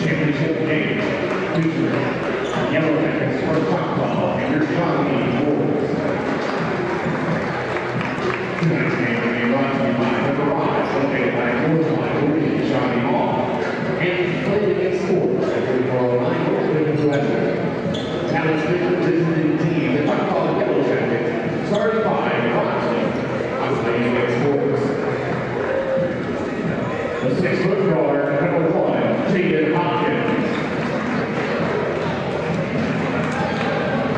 Championship game featuring Yellow Jackets for Choctaw and your Shawnee Boys. Tonight's game will be brought to you by the Garage, located by Northline, Shawnee Hall, and Pregame Sports, for line open to weather. Talent Speaker visiting team, the Choctaw Yellow Jackets, starting by Bronson on Pregame Sports. The 6-foot guard, number 1, Jaden Hopkins.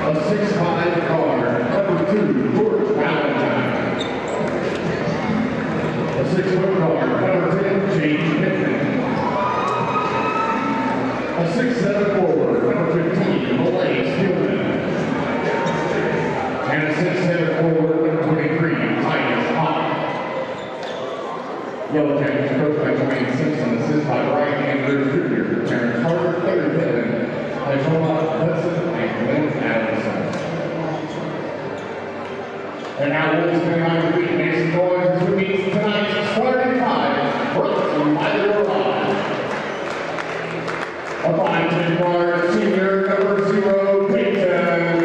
A 6'5" guard, number 2, George Valentine. A 6-foot guard, number 10, James Pittman. A 6'7" forward, number 15, Malay Stillman. And a 6'7" forward, number 23, Titus Hawk. Yellow Jackets coached by Dwayne Simpson, assisted by Ryan Andrews Jr., Terrence Harder, Taylor Pittman, by Thomas Hudson, and Glenn Allison. And now Wolves coming on to beat Mason Boys as we meet tonight's starting 5, brought to you by the Garage. A 5'10" guard, senior, number 0, Peyton Patton.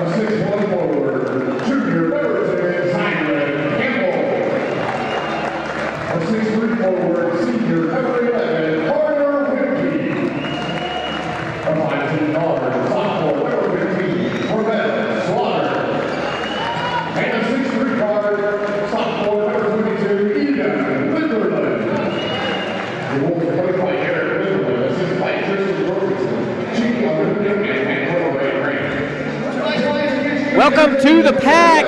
A 6'1" forward, junior, number 10, Simon Campbell. A 6'3" forward, senior, number 11, Carter Whitby. A 5'10" guard, sophomore, number 15, Corbett Slaughter. And a 6'3" guard, sophomore, number 22, Eden Litherland. The Wolves are coached by Eric Litherland, assisted by Tristan Wilkinson, Chief Olympic and Colorado Grant. Welcome to the pack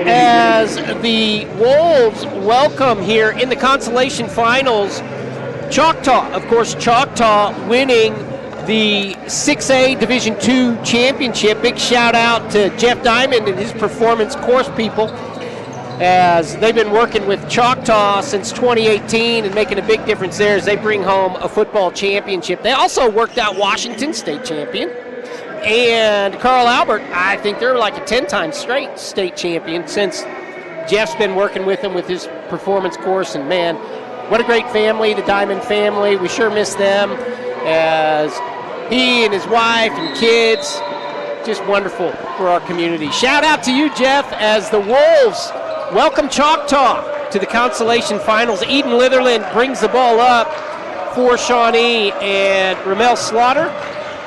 as the Wolves welcome here in the consolation finals Choctaw. Of course, Choctaw winning the 6A Division II championship. Big shout out to Jeff Diamond and his performance course people, as they've been working with Choctaw since 2018 and making a big difference there as they bring home a football championship. They also worked out Washington State champion. And Carl Albert, I think they're like a 10-time straight state champion since Jeff's been working with them with his performance course. And man, what a great family, the Diamond family. We sure miss them, as he and his wife and kids, just wonderful for our community. Shout out to you, Jeff, as the Wolves welcome Choctaw to the consolation finals. Eden Litherland brings the ball up for Shawnee, and Ramel Slaughter.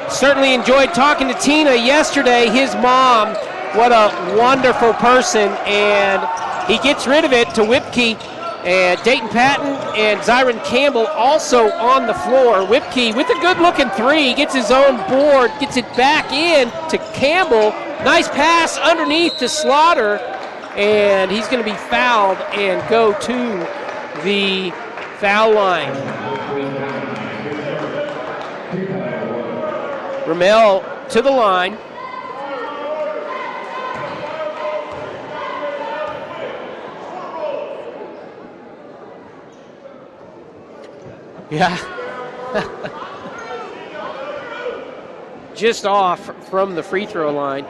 Certainly enjoyed talking to Tina yesterday, his mom. What a wonderful person, and he gets rid of it to Whipkey, and Dayton Patton and Zyron Campbell also on the floor. Whipkey with a good-looking three, gets his own board, gets it back in to Campbell. Nice pass underneath to Slaughter, and he's going to be fouled and go to the foul line. Ramel to the line. Yeah. Just off from the free throw line.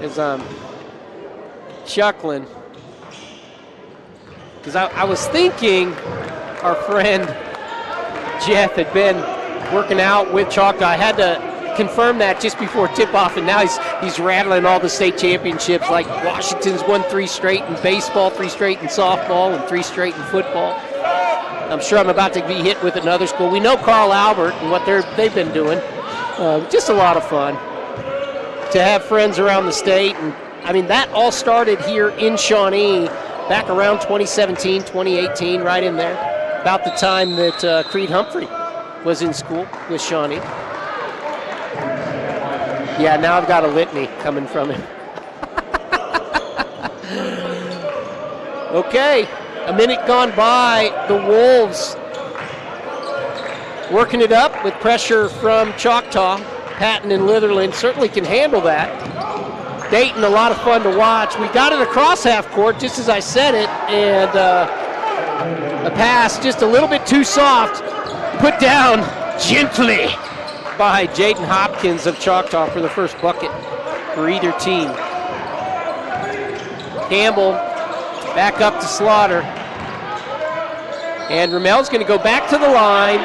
As I'm chuckling, because I was thinking our friend Jeff had been working out with Choctaw. I had to confirm that just before tip-off, and now he's rattling all the state championships, like Washington's won 3 straight in baseball, 3 straight in softball, and 3 straight in football. I'm sure I'm about to be hit with another school. We know Carl Albert and what they've been doing. Just a lot of fun to have friends around the state. And I mean, that all started here in Shawnee back around 2017, 2018, right in there, about the time that Creed Humphrey was in school with Shawnee. Yeah, now I've got a litany coming from him. Okay, a minute gone by. The Wolves working it up with pressure from Choctaw. Patton and Litherland certainly can handle that. Dayton, a lot of fun to watch. We got it across half court, just as I said it, and a pass just a little bit too soft. Put down gently by Jaden Hopkins of Choctaw for the first bucket for either team. Campbell Back up to Slaughter. And Ramel's going to go back to the line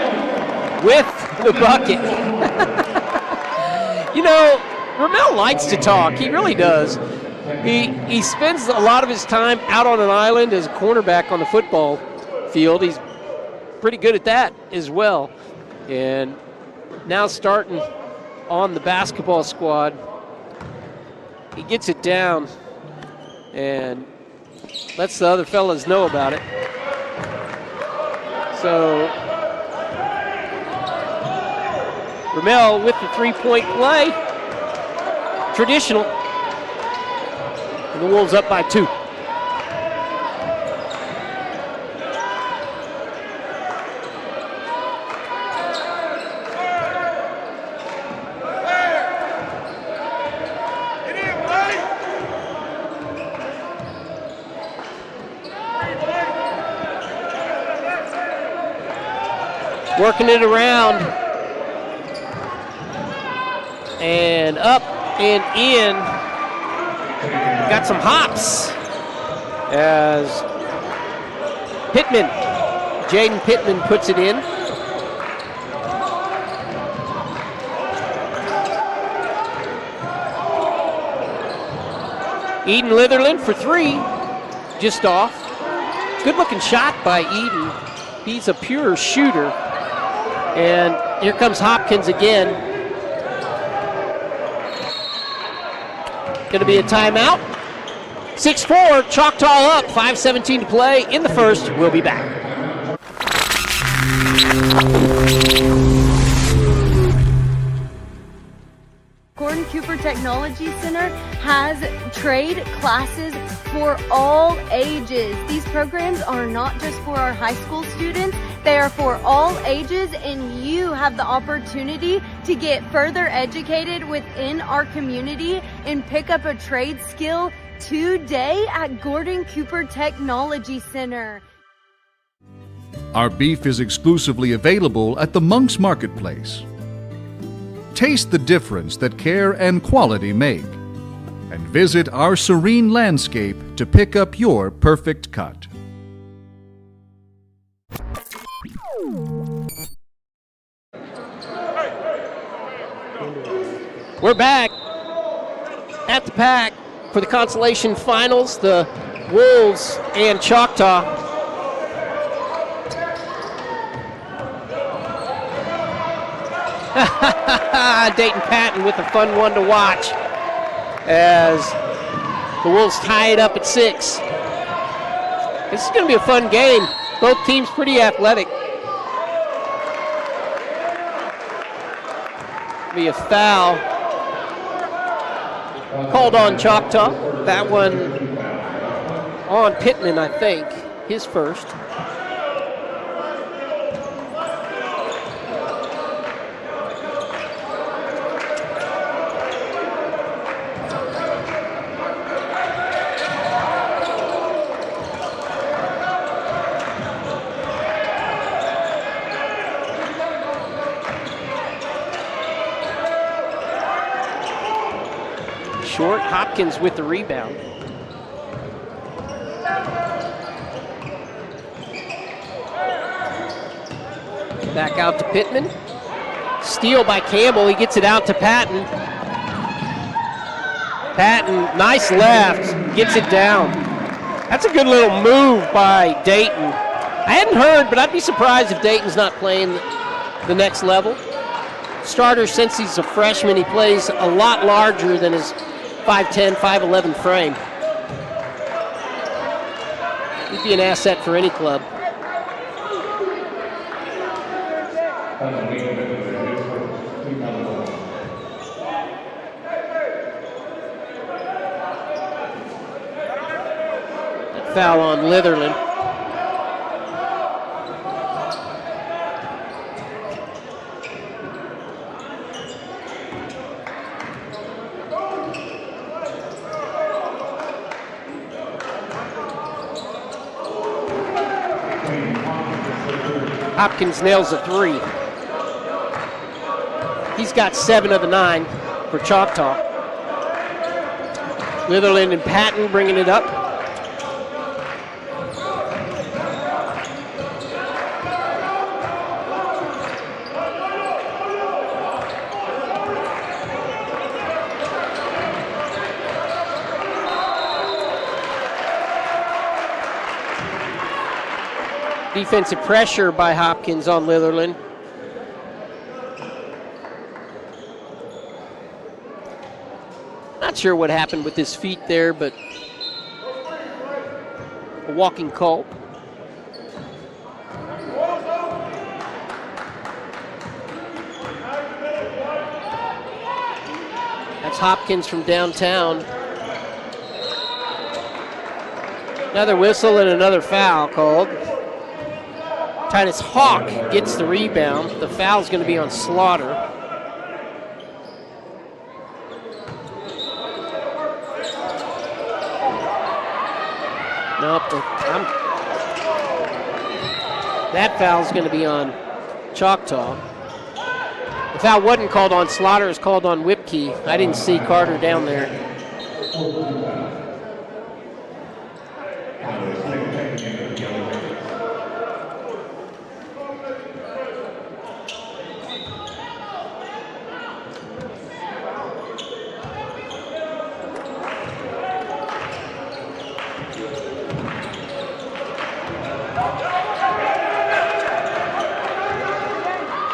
with the bucket. You know, Ramel likes to talk. He really does. He spends a lot of his time out on an island as a cornerback on the football field. He's pretty good at that as well. And now starting on the basketball squad, he gets it down and lets the other fellas know about it. So Ramel with the three-point play. Traditional. And the Wolves up by 2. Working it around. And up and in. Got some hops as Pittman, Jaden Pittman puts it in. Eden Litherland for 3, just off. Good looking shot by Eden. He's a pure shooter. And here comes Hopkins again. Going to be a timeout. 6-4, Choctaw up, 5:17 to play in the first. We'll be back. Gordon Cooper Technology Center has trade classes for all ages. These programs are not just for our high school students, they are for all ages, and you have the opportunity to get further educated within our community and pick up a trade skill today at Gordon Cooper Technology Center. Our beef is exclusively available at the Monk's Marketplace. Taste the difference that care and quality make, and visit our serene landscape to pick up your perfect cut. We're back at the Pack for the consolation finals, the Wolves and Choctaw. Dayton Patton with a fun one to watch as the Wolves tie it up at 6. This is going to be a fun game. Both teams pretty athletic. Be a foul called on Choctaw. That one on Pittman, I think, his first. Short, Hopkins with the rebound. Back out to Pittman. Steal by Campbell, he gets it out to Patton. Patton, nice left, gets it down. That's a good little move by Dayton. I hadn't heard, but I'd be surprised if Dayton's not playing the next level. Starter, since he's a freshman, he plays a lot larger than his 5'10", 5'11" frame. He'd be an asset for any club. That foul on Litherland. Hopkins nails a 3. He's got 7 of the 9 for Choctaw. Litherland and Patton bringing it up. Defensive pressure by Hopkins on Litherland. Not sure what happened with his feet there, but a walking call. That's Hopkins from downtown. Another whistle and another foul called. Titus Hawk gets the rebound. The foul's going to be on Slaughter. Nope. That foul's going to be on Choctaw. The foul wasn't called on Slaughter, it was called on Whipkey. I didn't see Carter down there.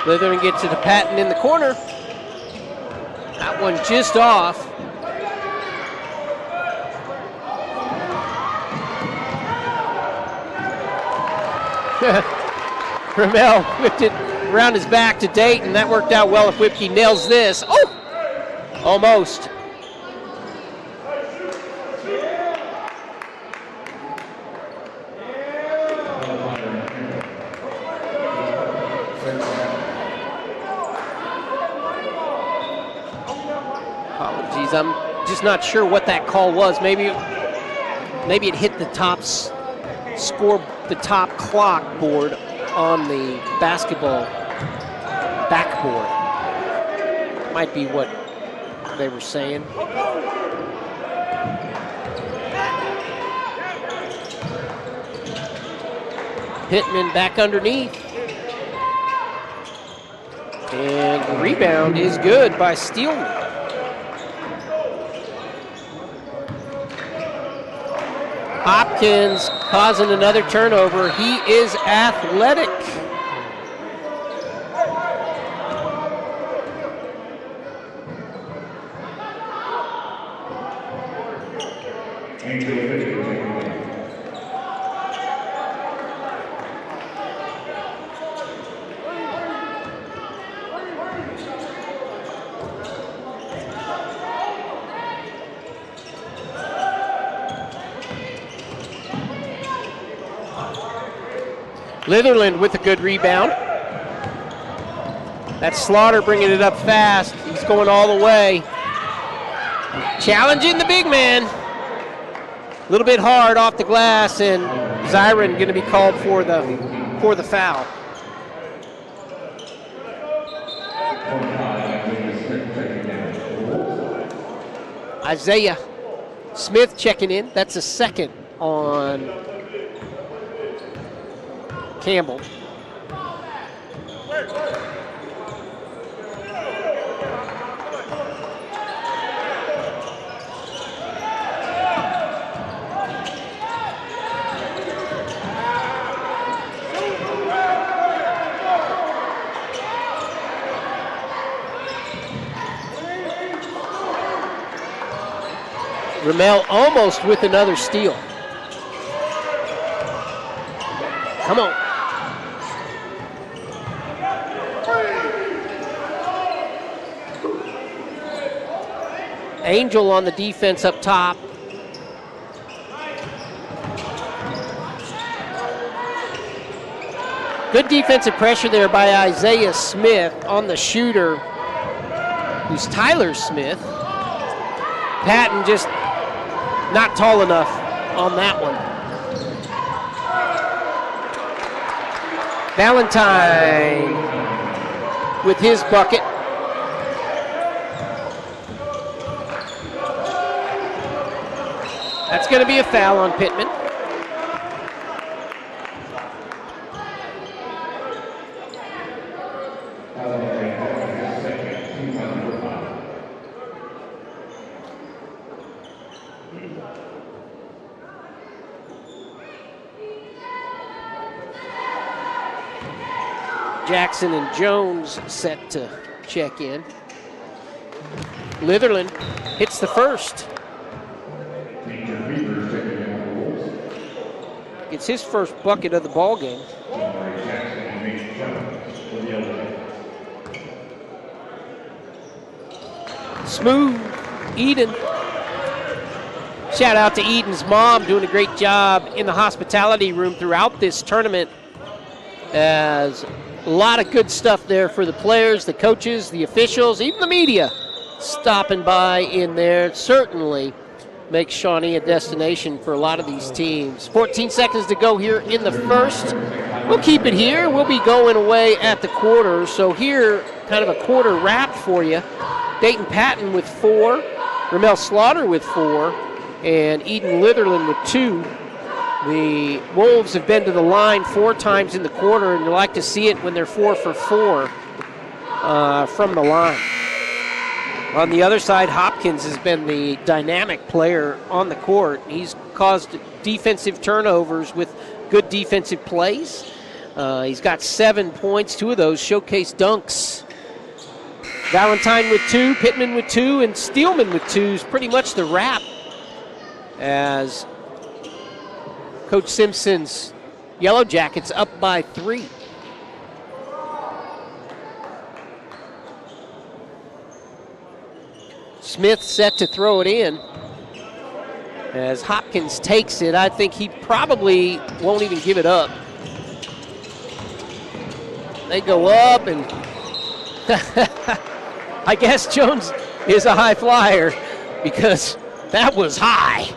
Litherland gets it to Patton in the corner. That one just off. Ramel whipped it around his back to Dayton. That worked out well if Whipkey nails this. Oh! Almost. Apologies, I'm just not sure what that call was. Maybe it hit the top clock board on the basketball backboard. Might be what they were saying. Pittman back underneath. And the rebound is good by Steelman. Hopkins causing another turnover. He is athletic. Litherland with a good rebound. That's Slaughter bringing it up fast. He's going all the way. Challenging the big man. A little bit hard off the glass, and Zyron going to be called for the foul. Isaiah Smith checking in. That's a second on Campbell. Ramel almost with another steal. Come on. Angel on the defense up top. Good defensive pressure there by Isaiah Smith on the shooter, who's Tyler Smith. Patton just not tall enough on that one. Valentine with his bucket. That's going to be a foul on Pittman. Jackson and Jones set to check in. Litherland hits the first. Gets his first bucket of the ball game. Smooth, Eden. Shout out to Eden's mom, doing a great job in the hospitality room throughout this tournament. As a lot of good stuff there for the players, the coaches, the officials, even the media stopping by in there. Certainly makes Shawnee a destination for a lot of these teams. 14 seconds to go here in the first. We'll keep it here. We'll be going away at the quarter. So here, kind of a quarter wrap for you. Dayton Patton with 4, Ramel Slaughter with 4, and Eden Litherland with 2. The Wolves have been to the line 4 times in the quarter, and you like to see it when they're 4 for 4 from the line. On the other side, Hopkins has been the dynamic player on the court. He's caused defensive turnovers with good defensive plays. He's got 7 points, 2 of those showcase dunks. Valentine with 2, Pittman with 2, and Steelman with 2 is pretty much the wrap as Coach Simpson's Yellow Jackets up by 3. Smith set to throw it in. As Hopkins takes it, I think he probably won't even give it up. They go up, and I guess Jones is a high flyer because that was high.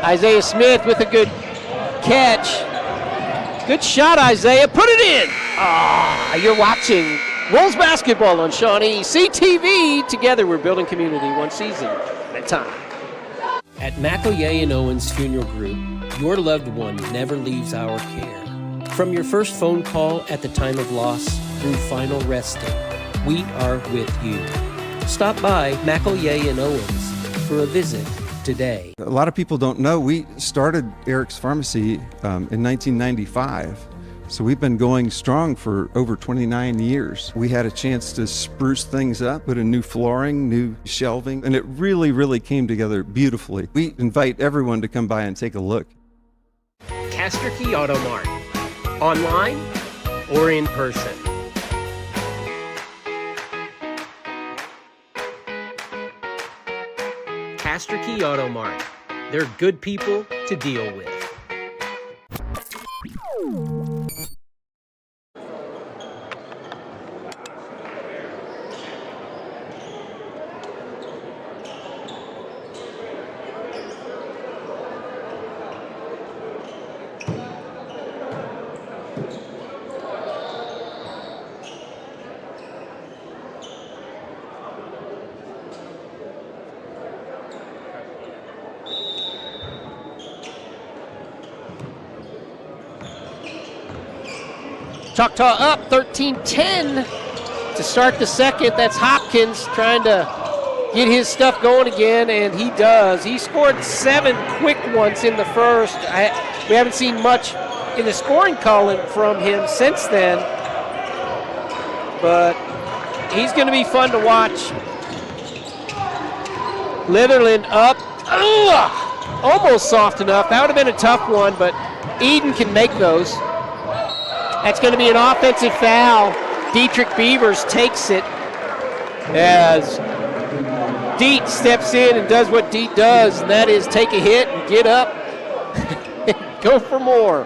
Isaiah Smith with a good catch. Good shot, Isaiah. Put it in. You're watching Wolves basketball on ShawneeCTV. Together we're building community one season at a time. At McElroy and Owens Funeral Group, your loved one never leaves our care. From your first phone call at the time of loss through final resting, we are with you. Stop by McElroy and Owens for a visit today. A lot of people don't know we started Eric's Pharmacy in 1995. So we've been going strong for over 29 years. We had a chance to spruce things up, put in new flooring, new shelving, and it really, really came together beautifully. We invite everyone to come by and take a look. Castor Key Auto Mart, online or in person. Castor Key Auto Mart. They're good people to deal with. Choctaw up 13-10 to start the second. That's Hopkins trying to get his stuff going again, and he does. He scored 7 quick ones in the first. We haven't seen much in the scoring column from him since then, but he's going to be fun to watch. Litherland up. Almost soft enough. That would have been a tough one, but Eden can make those. That's going to be an offensive foul. Dietrich Beavers takes it as Deet steps in and does what Deet does, and that is take a hit and get up and go for more.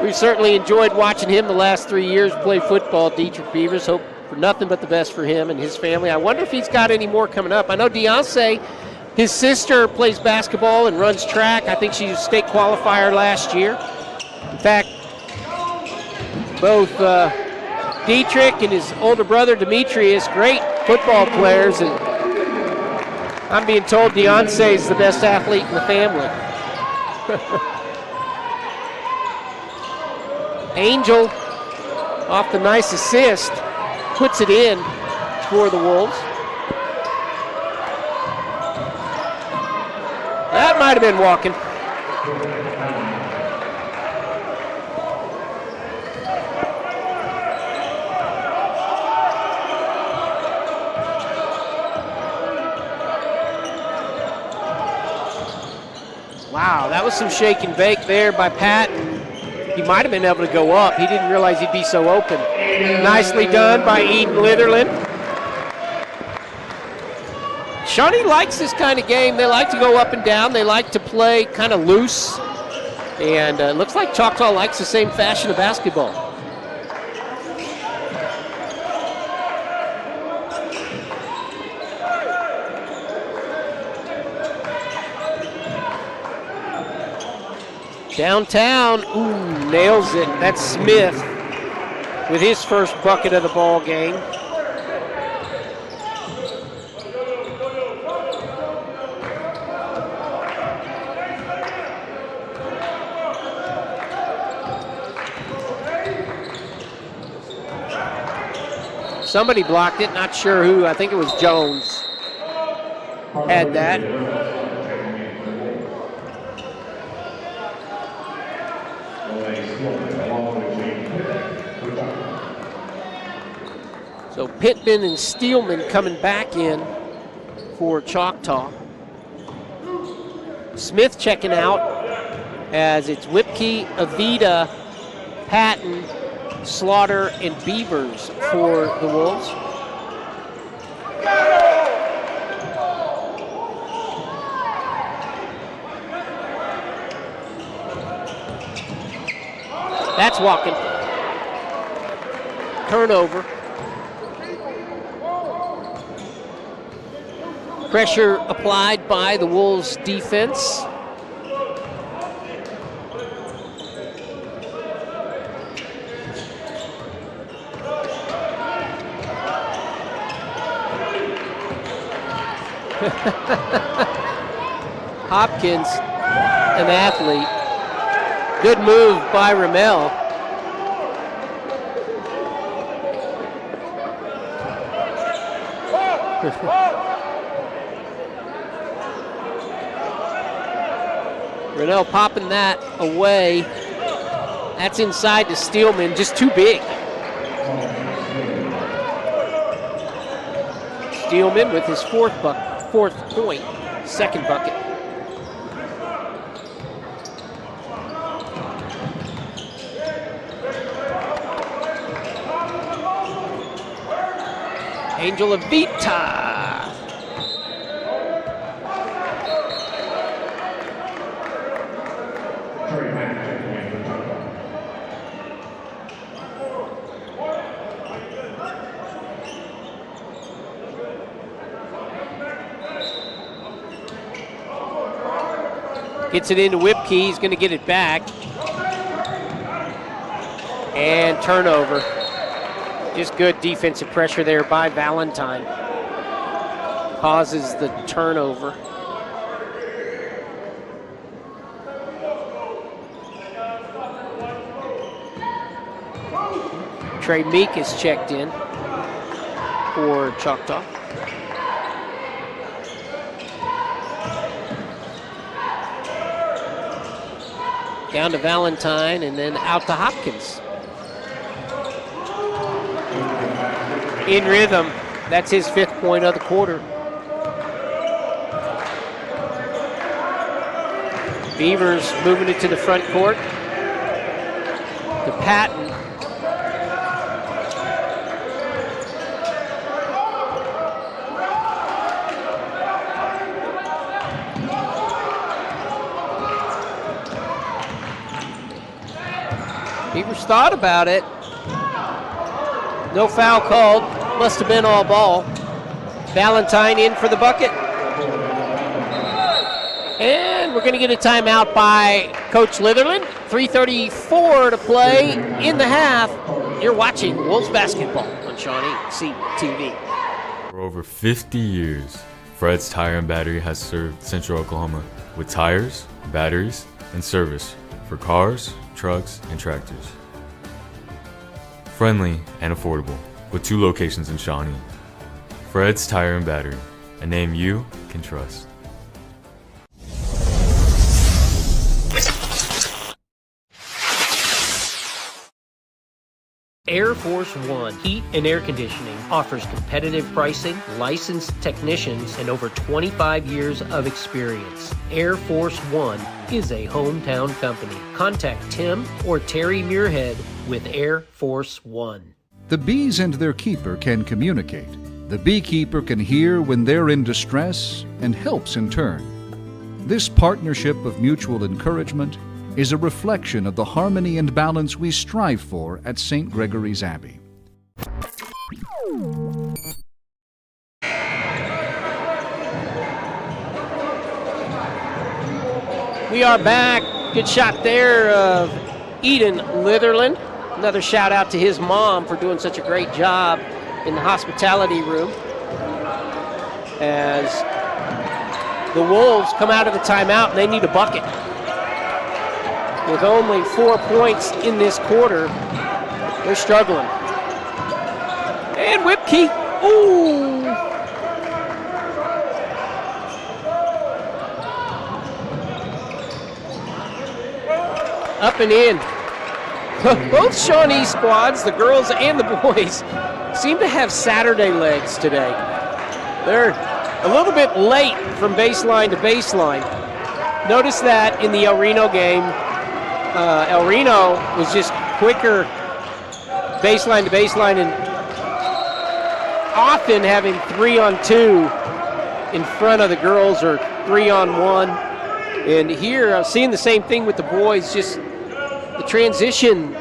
We've certainly enjoyed watching him the last 3 years play football, Dietrich Beavers. Hope for nothing but the best for him and his family. I wonder if he's got any more coming up. I know Deontay, his sister, plays basketball and runs track. I think she's a state qualifier last year. In fact, both Dietrich and his older brother Demetrius, great football players, and I'm being told Deontay is the best athlete in the family. Angel, off the nice assist, puts it in for the Wolves. That might have been walking. Wow, that was some shake and bake there by Patton. He might have been able to go up. He didn't realize he'd be so open. Nicely done by Eden Litherland. Shawnee likes this kind of game. They like to go up and down. They like to play kind of loose. And looks like Choctaw likes the same fashion of basketball. Downtown, ooh, nails it. That's Smith with his first bucket of the ball game. Somebody blocked it, not sure who. I think it was Jones. Had that. So Pittman and Steelman coming back in for Choctaw. Smith checking out as it's Whipkey, Avita, Patton, Slaughter, and Beavers for the Wolves. That's walking. Turnover. Pressure applied by the Wolves defense. Hopkins, an athlete. Good move by Ramel. Ramel popping that away. That's inside to Steelman, just too big. Steelman with his fourth point, second bucket. Angel Avita. Gets it into Whipkey, he's going to get it back. And turnover. Just good defensive pressure there by Valentine. Causes the turnover. Trey Meek is checked in for Choctaw. Down to Valentine and then out to Hopkins. In rhythm, that's his 5th point of the quarter. Beavers moving it to the front court. To Patton. Beavers thought about it. No foul called. Must have been all ball. Valentine in for the bucket. And we're going to get a timeout by Coach Litherland. 3:34 to play in the half. You're watching Wolves basketball on ShawneeCTV. For over 50 years, Fred's Tire and Battery has served Central Oklahoma with tires, batteries, and service for cars, trucks, and tractors. Friendly and affordable, with 2 locations in Shawnee. Fred's Tire and Battery, a name you can trust. Air Force One Heat and Air Conditioning offers competitive pricing, licensed technicians, and over 25 years of experience. Air Force One is a hometown company. Contact Tim or Terry Muirhead with Air Force One. The bees and their keeper can communicate. The beekeeper can hear when they're in distress and helps in turn. This partnership of mutual encouragement is a reflection of the harmony and balance we strive for at St. Gregory's Abbey. We are back. Good shot there of Eden Litherland. Another shout out to his mom for doing such a great job in the hospitality room. As the Wolves come out of the timeout and they need a bucket. With only 4 points in this quarter, they're struggling. And Whipkey, ooh! Up and in. Both Shawnee squads, the girls and the boys, seem to have Saturday legs today. They're a little bit late from baseline to baseline. Notice that in the El Reno game, El Reno was just quicker baseline to baseline and often having 3-on-2 in front of the girls or 3-on-1. And here I'm seeing the same thing with the boys, just the transition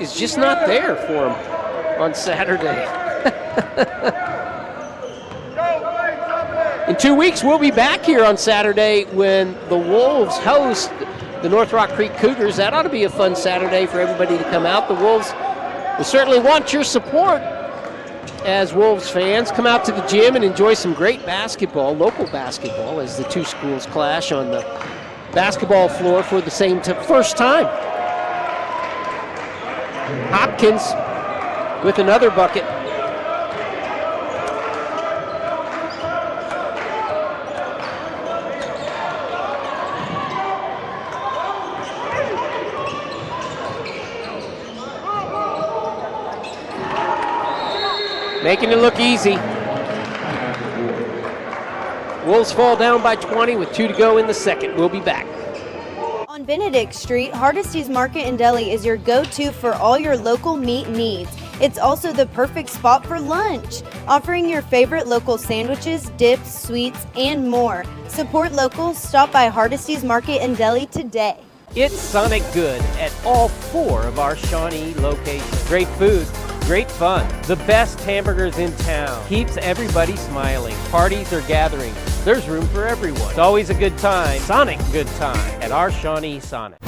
is just not there for them on Saturday. In 2 weeks, we'll be back here on Saturday when the Wolves host the North Rock Creek Cougars. That ought to be a fun Saturday for everybody to come out. The Wolves will certainly want your support as Wolves fans. Come out to the gym and enjoy some great basketball, local basketball, as the two schools clash on the basketball floor for the same first time. Hopkins with another bucket. Making it look easy. Wolves fall down by 20 with 2 to go in the second. We'll be back. On Benedict Street, Hardesty's Market and Deli is your go-to for all your local meat needs. It's also the perfect spot for lunch, offering your favorite local sandwiches, dips, sweets, and more. Support local. Stop by Hardesty's Market and Deli today. It's Sonic Good at all 4 of our Shawnee locations. Great food, great fun, the best hamburgers in town. Keeps everybody smiling. Parties or gatherings, there's room for everyone. It's always a good time, Sonic good time, at our Shawnee Sonic.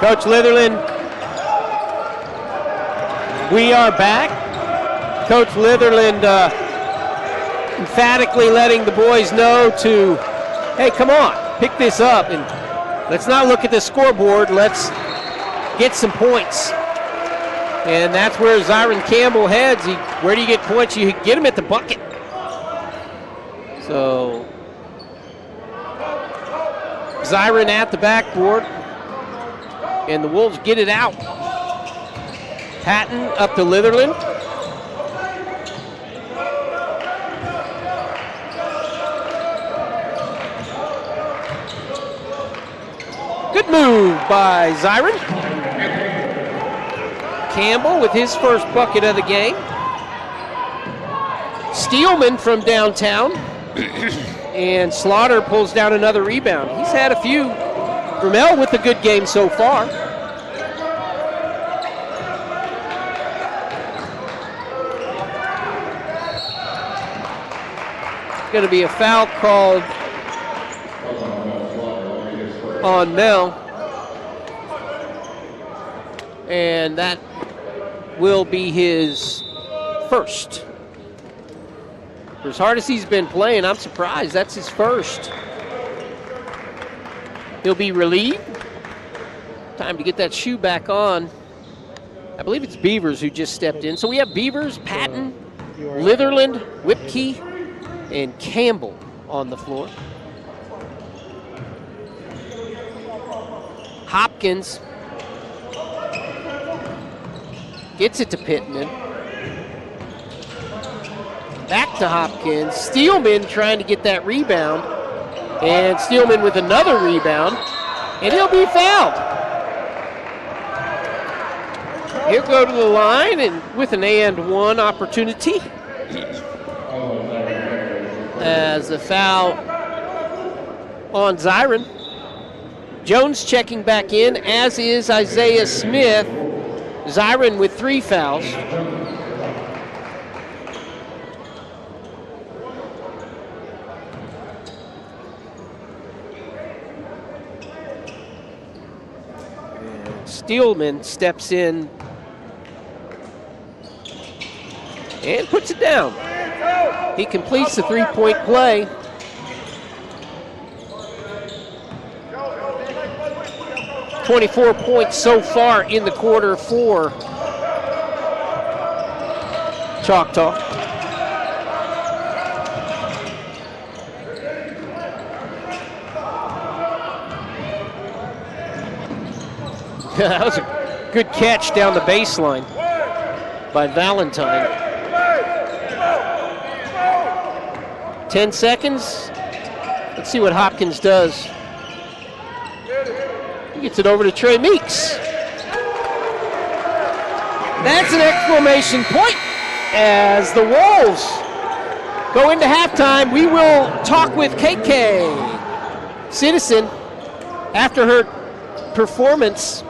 Coach Litherland, we are back. Coach Litherland emphatically letting the boys know to, hey, come on, pick this up, and let's not look at the scoreboard, let's get some points. And that's where Zyron Campbell heads. Where do you get points? You get them at the bucket. So, Zyron at the backboard. And the Wolves get it out. Patton up to Litherland. Good move by Zyron. Campbell with his first bucket of the game. Steelman from downtown. And Slaughter pulls down another rebound. He's had a few. Vermel with a good game so far. Going to be a foul called on Mel. And that will be his first. For as hard as he's been playing, I'm surprised that's his first. He'll be relieved. Time to get that shoe back on. I believe it's Beavers who just stepped in. So we have Beavers, Patton, Litherland, Whipkey, and Campbell on the floor. Hopkins gets it to Pittman. Back to Hopkins. Steelman trying to get that rebound. And Steelman with another rebound. And he'll be fouled. He'll go to the line and with an and one opportunity. As a foul on Zyron. Jones checking back in, as is Isaiah Smith. Zyron with 3 fouls. Steelman steps in and puts it down. He completes the 3-point play. .24 points so far in the quarter for Choctaw. That was a good catch down the baseline by Valentine. 10 seconds. Let's see what Hopkins does. He gets it over to Trey Meeks. That's an exclamation point as the Wolves go into halftime. We will talk with KK Citizen after her performance.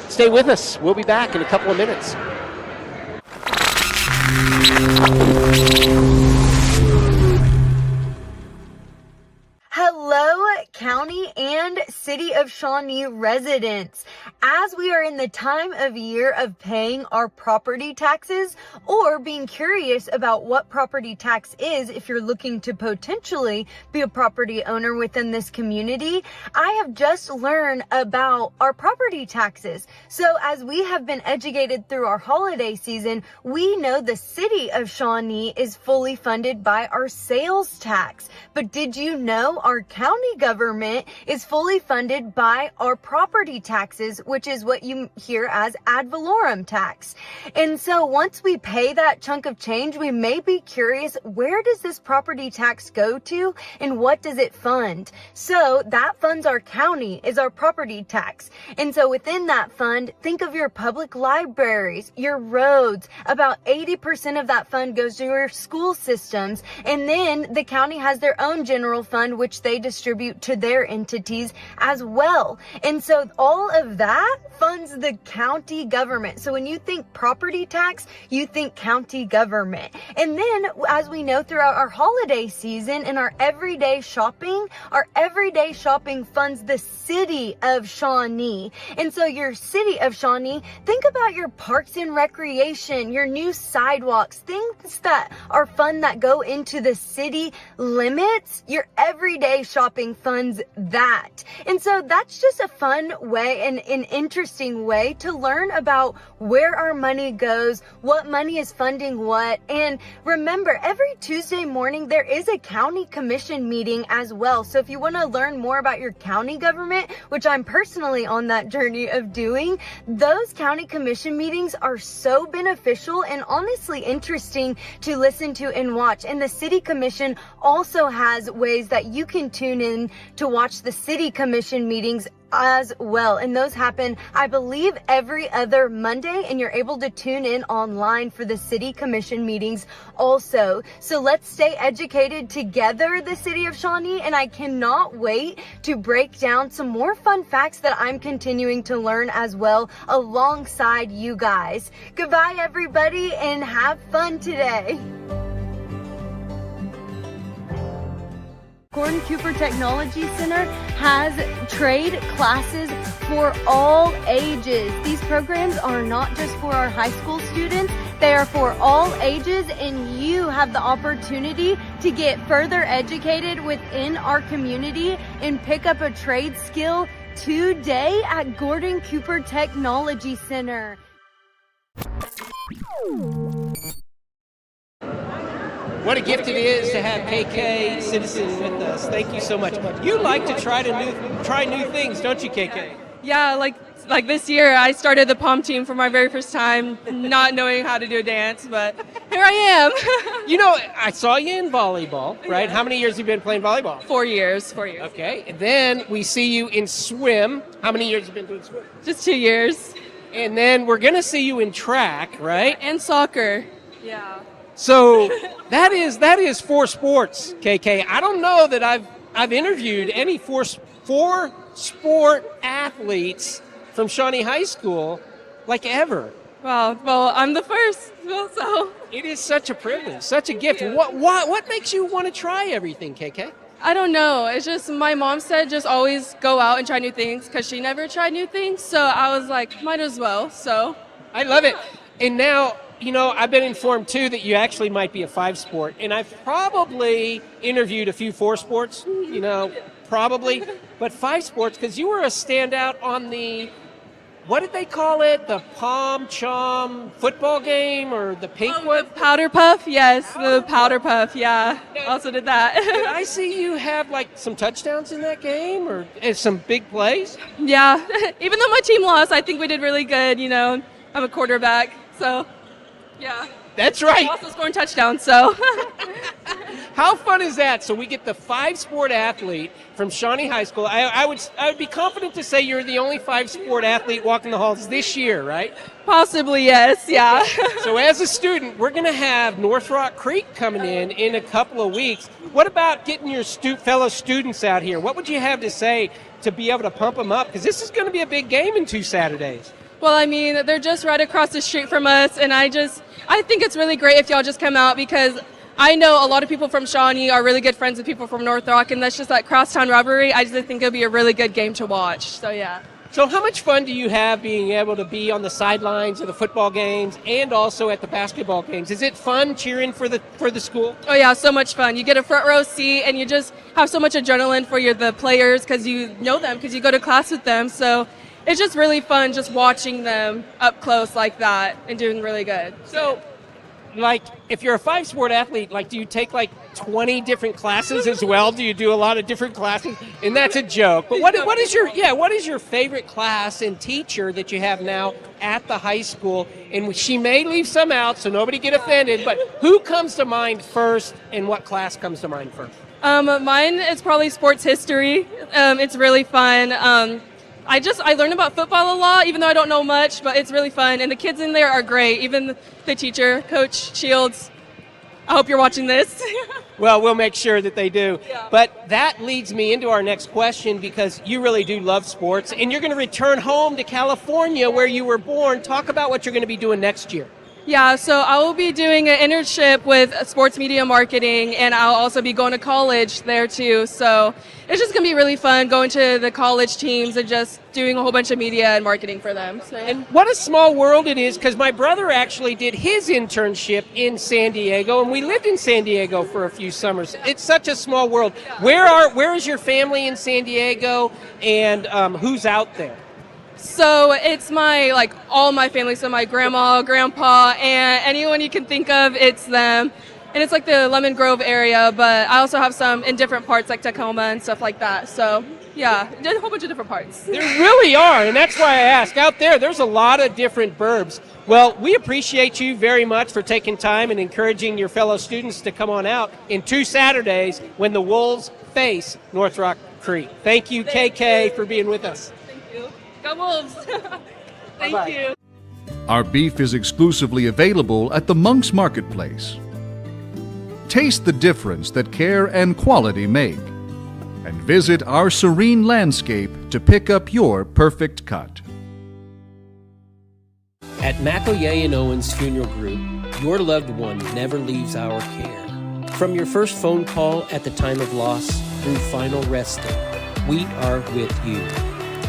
Stay with us. We'll be back in a couple of minutes. Hello, County and City of Shawnee residents. As we are in the time of year of paying our property taxes or being curious about what property tax is if you're looking to potentially be a property owner within this community, I have just learned about our property taxes. So as we have been educated through our holiday season, we know the City of Shawnee is fully funded by our sales tax. But did you know our county government is fully funded by our property taxes, which is what you hear as ad valorem tax? And so once we pay that chunk of change, we may be curious, where does this property tax go to and what does it fund? So that funds our county, is our property tax. And so within that fund, think of your public libraries, your roads. About 80% of that fund goes to your school systems. And then the county has their own general fund, which they distribute to their entities as well. And so all of that funds the county government. So when you think property tax, you think county government. And then as we know throughout our holiday season and our everyday shopping funds the City of Shawnee. And so your City of Shawnee, think about your parks and recreation, your new sidewalks, things that are fun that go into the city limits. Your everyday shopping funds that. And so that's just a fun way and an interesting way to learn about where our money goes, what money is funding what. And remember, every Tuesday morning there is a county commission meeting as well. So if you want to learn more about your county government, which I'm personally on that journey of doing, those county commission meetings are so beneficial and honestly interesting to listen to and watch. And the city commission also has ways that you can tune in to watch the city commission meetings as well. And those happen, I believe, every other Monday, and you're able to tune in online for the city commission meetings also. So let's stay educated together, the City of Shawnee, and I cannot wait to break down some more fun facts that I'm continuing to learn as well alongside you guys. Goodbye, everybody, and have fun today. Gordon Cooper Technology Center has trade classes for all ages. These programs are not just for our high school students, they are for all ages, and you have the opportunity to get further educated within our community and pick up a trade skill today at Gordon Cooper Technology Center. What a gift it is to have KK Citizen with us. Thank you so much. You like to try new things, don't you, KK? Yeah, like this year, I started the pom team for my very first time, not knowing how to do a dance, but here I am. You know, I saw you in volleyball, right? Yeah. How many years have you been playing volleyball? 4 years. Okay, and then we see you in swim. How many years have you been doing swim? Just 2 years. And then we're going to see you in track, right? And soccer. Yeah. So that is 4 sports, KK. I don't know that I've interviewed any four sport athletes from Shawnee High School like ever. Well, I'm the first, so. It is such a privilege, such a gift. What makes you want to try everything, KK? I don't know. It's just my mom said just always go out and try new things because she never tried new things. So I was like, might as well. So I love it. And now, you know, I've been informed too that you actually might be a 5 sport. And I've probably interviewed a few 4 sports, you know, probably, but 5 sports because you were a standout on the, what did they call it? The Pom Chom football game or the pink one? Powder puff, yes, the powder puff, yeah. Also did that. Did I see you have like some touchdowns in that game or some big plays? Yeah, even though my team lost, I think we did really good. You know, I'm a quarterback, so yeah. That's right. I'm also scoring touchdowns, so. How fun is that? So we get the 5 sport athlete from Shawnee High School. I would be confident to say you're the only 5 sport athlete walking the halls this year, right? Possibly, yes, yeah. So as a student, we're going to have North Rock Creek coming in a couple of weeks. What about getting your fellow students out here? What would you have to say to be able to pump them up? Because this is going to be a big game in 2 Saturdays. Well, I mean, they're just right across the street from us, and I think it's really great if y'all just come out because I know a lot of people from Shawnee are really good friends with people from North Rock, and that's just that crosstown rivalry. I just think it'll be a really good game to watch, so yeah. So how much fun do you have being able to be on the sidelines of the football games and also at the basketball games? Is it fun cheering for the school? Oh yeah, so much fun. You get a front row seat and you just have so much adrenaline for the players because you know them, because you go to class with them. So it's just really fun just watching them up close like that and doing really good. So, like, if you're a 5 sport athlete, like, do you take like 20 different classes as well? Do you do a lot of different classes? And that's a joke. But what is your favorite class and teacher that you have now at the high school? And she may leave some out, so nobody get offended. But who comes to mind first, and what class comes to mind first? Mine is probably sports history. It's really fun. I learned about football a lot, even though I don't know much, but it's really fun. And the kids in there are great. Even the teacher, Coach Shields. I hope you're watching this. Well, we'll make sure that they do. Yeah. But that leads me into our next question because you really do love sports, and you're going to return home to California where you were born. Talk about what you're going to be doing next year. Yeah, so I will be doing an internship with sports media marketing, and I'll also be going to college there too. So it's just going to be really fun going to the college teams and just doing a whole bunch of media and marketing for them. So, yeah. And what a small world it is, because my brother actually did his internship in San Diego, and we lived in San Diego for a few summers. It's such a small world. Where is your family in San Diego, and who's out there? So it's all my family, so my grandma, grandpa, and anyone you can think of, it's them. And it's like the Lemon Grove area, but I also have some in different parts like Tacoma and stuff like that. So yeah, a whole bunch of different parts. There really are, and that's why I ask. Out there's a lot of different burbs. Well, we appreciate you very much for taking time and encouraging your fellow students to come on out in 2 Saturdays when the Wolves face North Rock Creek. Thank you, KK, for being with us. Go Wolves! Thank Bye-bye. you. Our beef is exclusively available at the Monk's Marketplace. Taste the difference that care and quality make, and visit our serene landscape to pick up your perfect cut. At McElroy and Owens Funeral Group, your loved one never leaves our care. From your first phone call at the time of loss through final resting. We are with you.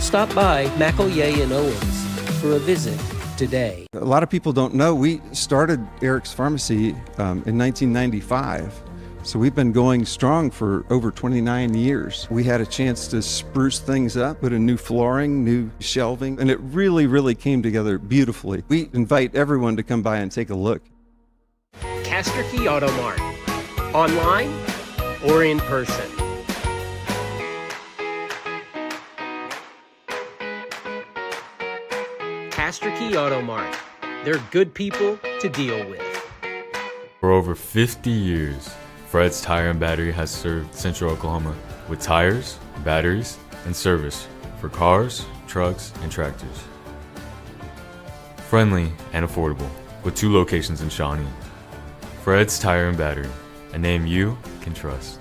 Stop by McElroy and Owens for a visit today. A lot of people don't know we started Eric's Pharmacy in 1995. So we've been going strong for over 29 years. We had a chance to spruce things up, put in new flooring, new shelving, and it really came together beautifully. We invite everyone to come by and take a look. Castor Key Auto Mart, online or in person. Castor Key Auto Mart. They're good people to deal with. For over 50 years, Fred's Tire and Battery has served Central Oklahoma with tires, batteries, and service for cars, trucks, and tractors. Friendly and affordable, with 2 locations in Shawnee. Fred's Tire and Battery, a name you can trust.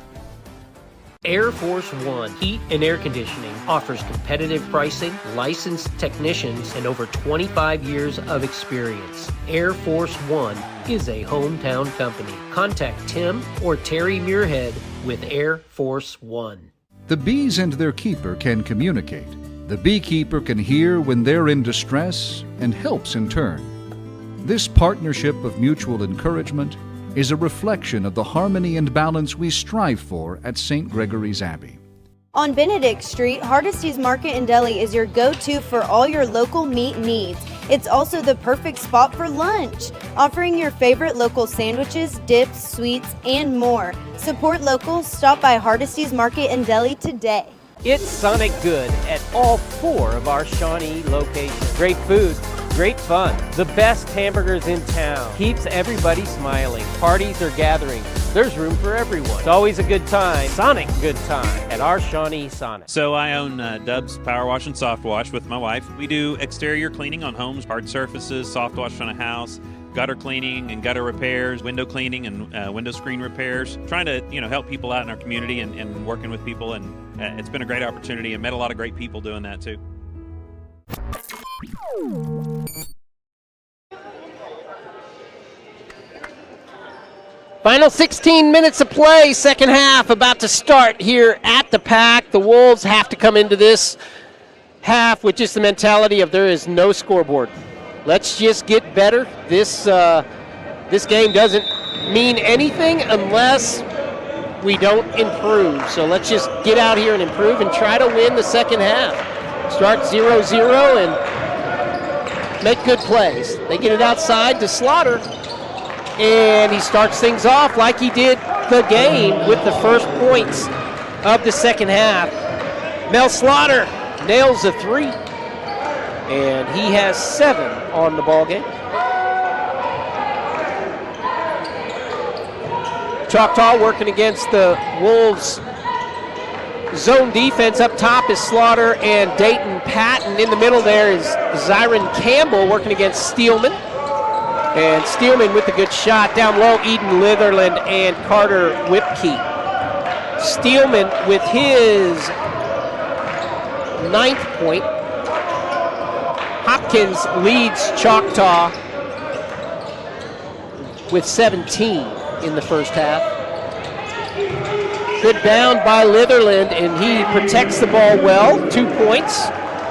Air Force One Heat and Air Conditioning offers competitive pricing, licensed technicians, and over 25 years of experience. Air Force One is a hometown company. Contact Tim or Terry Muirhead with Air Force One. The bees and their keeper can communicate. The beekeeper can hear when they're in distress and helps in turn. This partnership of mutual encouragement is a reflection of the harmony and balance we strive for at St. Gregory's Abbey. On Benedict Street, Hardesty's Market and Deli is your go-to for all your local meat needs. It's also the perfect spot for lunch, offering your favorite local sandwiches, dips, sweets, and more. Support locals. Stop by Hardesty's Market and Deli today. It's Sonic Good at all 4 of our Shawnee locations. Great food, great fun, the best hamburgers in town. Keeps everybody smiling. Parties or gatherings, there's room for everyone. It's always a good time, Sonic good time, at our Shawnee Sonic. So I own Dub's Power Wash and Soft Wash with my wife. We do exterior cleaning on homes, hard surfaces, soft wash on a house, gutter cleaning and gutter repairs, window cleaning and window screen repairs. Trying to help people out in our community and working with people, and it's been a great opportunity and met a lot of great people doing that too. Final 16 minutes of play, second half about to start here at the Pack. The Wolves have to come into this half with just the mentality of there is no scoreboard. Let's just get better. This game doesn't mean anything unless we don't improve. So let's just get out here and improve and try to win the second half. Start 0-0 and make good plays. They get it outside to Slaughter, and he starts things off like he did the game with the first points of the second half. Mel Slaughter nails a 3, and he has 7 on the ball game. Choctaw working against the Wolves' zone defense. Up top is Slaughter and Dayton Patton. In the middle there is Zyron Campbell working against Steelman. And Steelman with a good shot. Down low, Eden Litherland and Carter Whipkey. Steelman with his 9th point. Hopkins leads Choctaw with 17 in the first half. Good down by Litherland, and he protects the ball well. 2 points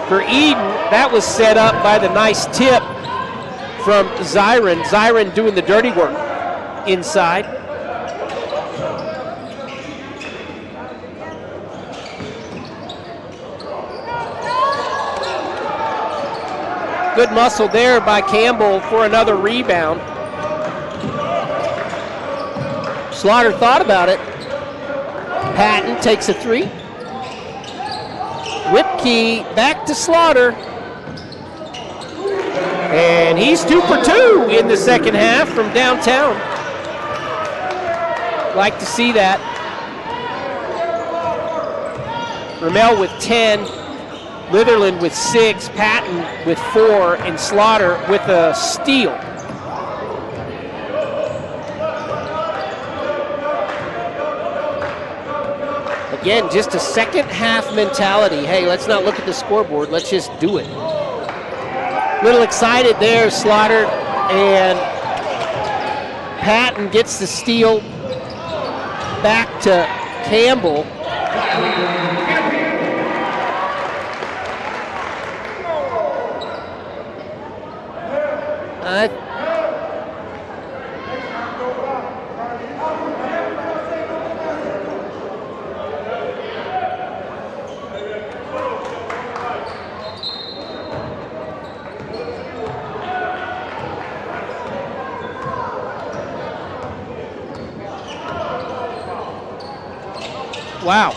for Eden. That was set up by the nice tip from Zyron. Zyron doing the dirty work inside. Good muscle there by Campbell for another rebound. Slaughter thought about it. Patton takes a 3. Whipkey back to Slaughter. And he's 2 for 2 in the second half from downtown. Like to see that. Ramel with 10. Litherland with 6, Patton with 4, and Slaughter with a steal. Again, just a second half mentality. Hey, let's not look at the scoreboard. Let's just do it. Little excited there, Slaughter, and Patton gets the steal back to Campbell. Wow.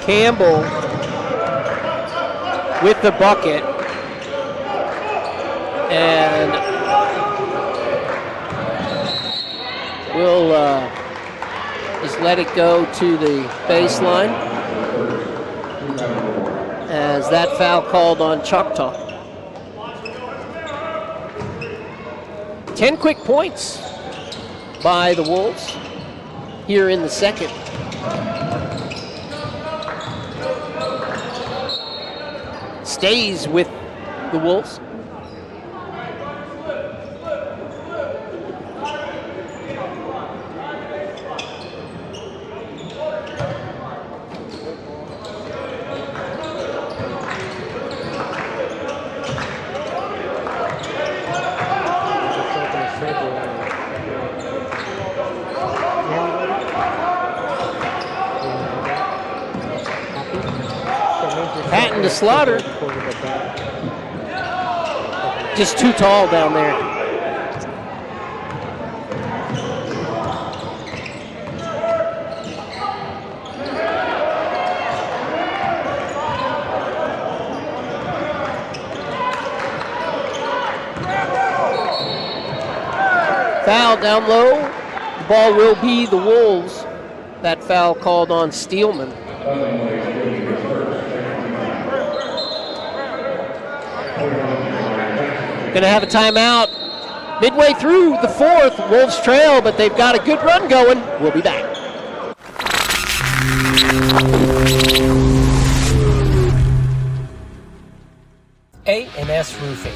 Campbell with the bucket. And we'll just let it go to the baseline as that foul called on Choctaw. 10 quick points by the Wolves here in the second. Stays with the Wolves. Patton to Slaughter. Just too tall down there. Foul down low. The ball will be the Wolves. That foul called on Steelman. Going to have a timeout midway through the fourth. Wolves trail, but they've got a good run going. We'll be back. A&S Roofing.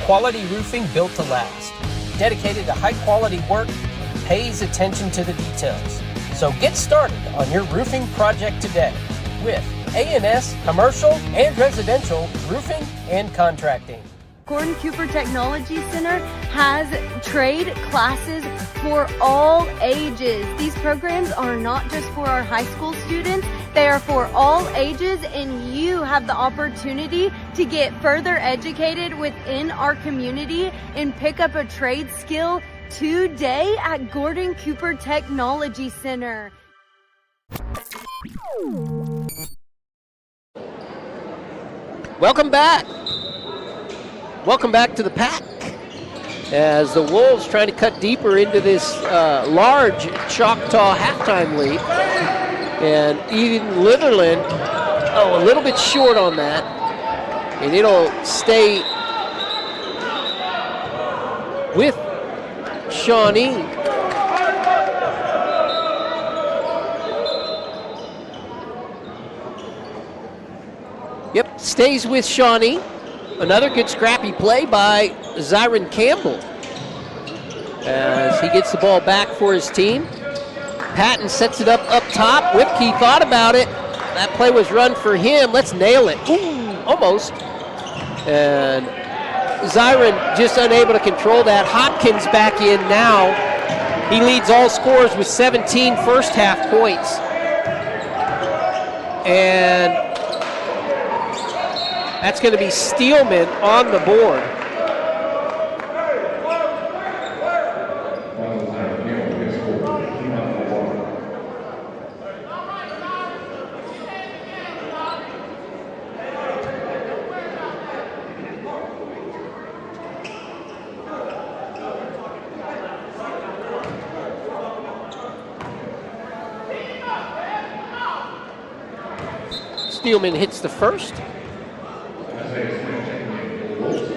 Quality roofing built to last. Dedicated to high-quality work, pays attention to the details. So get started on your roofing project today with A&S Commercial and Residential Roofing and Contracting. Gordon Cooper Technology Center has trade classes for all ages. These programs are not just for our high school students, they are for all ages, and you have the opportunity to get further educated within our community and pick up a trade skill today at Gordon Cooper Technology Center. Welcome back. Welcome back to the pack as the Wolves trying to cut deeper into this large Choctaw halftime lead. And even Litherland, a little bit short on that. And it'll stay with Shawnee. Yep, stays with Shawnee. Another good scrappy play by Zyron Campbell as he gets the ball back for his team. Patton sets it up top. Whipkey thought about it. That play was run for him. Let's nail it. Ooh, almost. And Zyron just unable to control that. Hopkins back in now. He leads all scorers with 17 first half points. And that's going to be Steelman on the board. Steelman hits the first.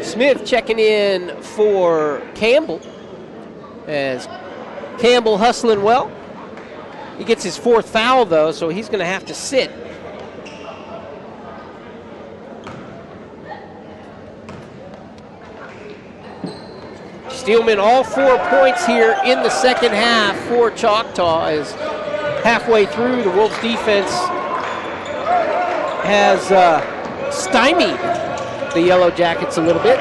Smith checking in for Campbell as Campbell hustling well. He gets his fourth foul though, so he's going to have to sit. Steelman all 4 points here in the second half for Choctaw, as halfway through the Wolves defense has stymied the Yellow Jackets a little bit.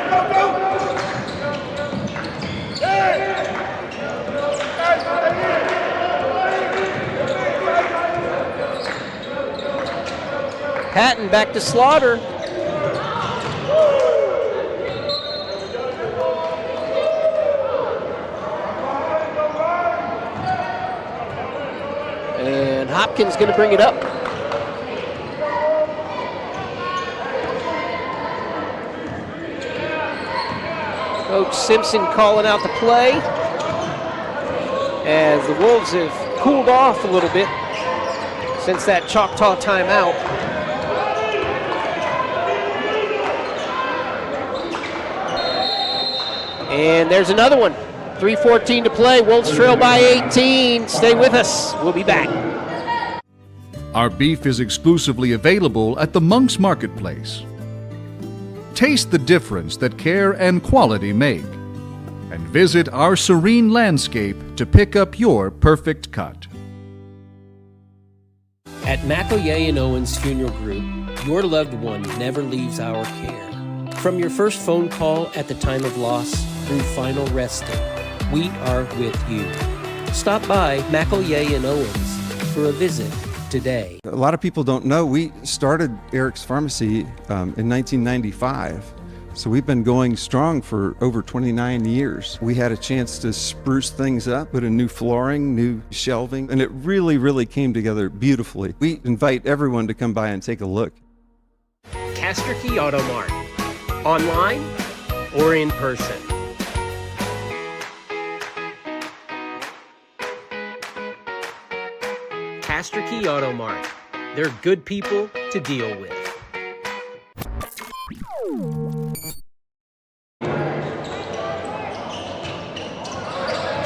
Patton back to Slaughter. And Hopkins going to bring it up. Coach Simpson calling out the play as the Wolves have cooled off a little bit since that Choctaw timeout. And there's another one. 3:14 to play. Wolves trail by 18. Stay with us. We'll be back. Our beef is exclusively available at the Monk's Marketplace. Taste the difference that care and quality make, and visit our serene landscape to pick up your perfect cut. At McElroy and Owens Funeral Group, your loved one never leaves our care. From your first phone call at the time of loss through final resting, we are with you. Stop by McElroy and Owens for a visit today. A lot of people don't know we started Eric's Pharmacy in 1995. So we've been going strong for over 29 years. We had a chance to spruce things up, put in new flooring, new shelving, and it really, really came together beautifully. We invite everyone to come by and take a look. Castor Key Auto Mart, online or in person. Castor Key Auto Mart. They're good people to deal with.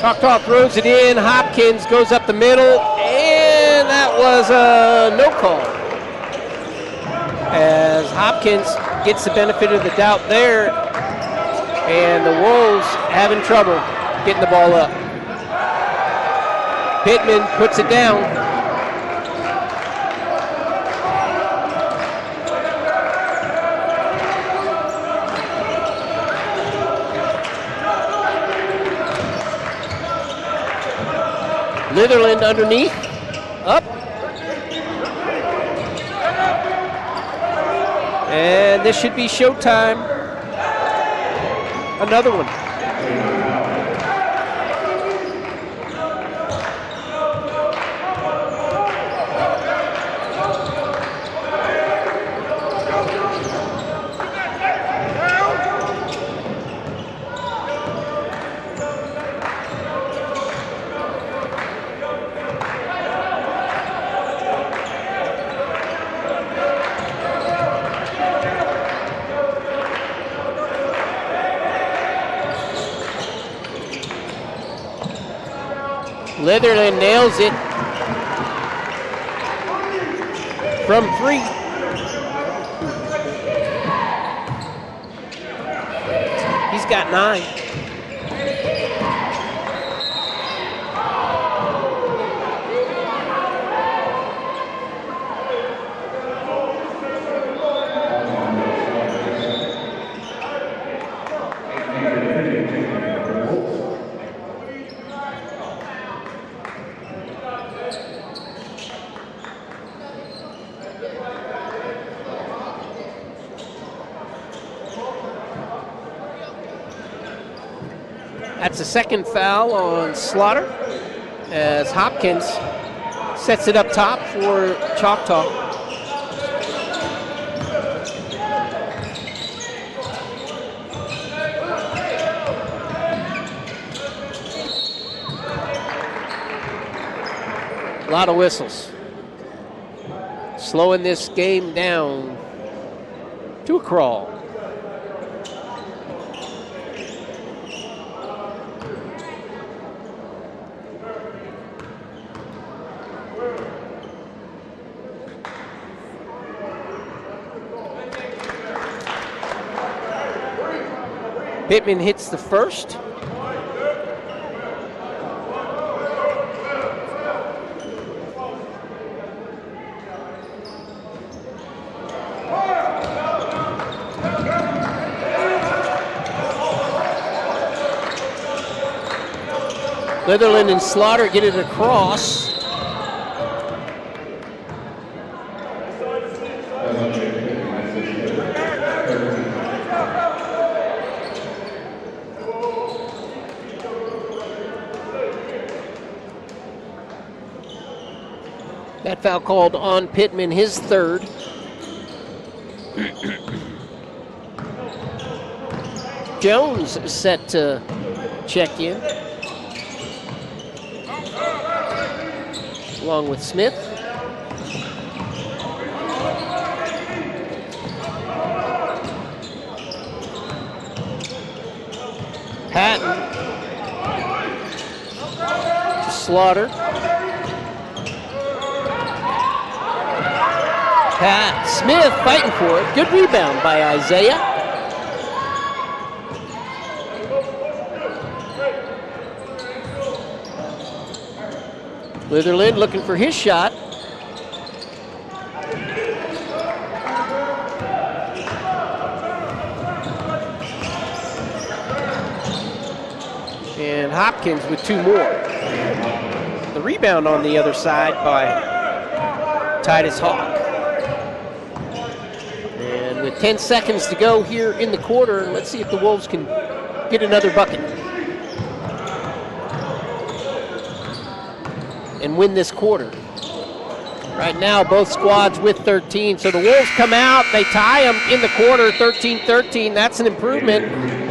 Choctaw throws it in. Hopkins goes up the middle, and that was a no call. As Hopkins gets the benefit of the doubt there, and the Wolves having trouble getting the ball up. Pittman puts it down. Litherland underneath, up. And this should be showtime. Another one. Litherland nails it from 3. He's got 9. That's a second foul on Slaughter as Hopkins sets it up top for Choctaw. A lot of whistles. Slowing this game down to a crawl. Pittman hits the first. Litherland and Slaughter get it across. That foul called on Pittman, his third. Jones is set to check in, along with Smith. Patton to Slaughter. Pat Smith fighting for it. Good rebound by Isaiah. Litherland looking for his shot. And Hopkins with two more. The rebound on the other side by Titus Hawk. And with 10 seconds to go here in the quarter, let's see if the Wolves can get another bucket and win this quarter. Right now, both squads with 13. So the Wolves come out, they tie them in the quarter, 13-13. That's an improvement.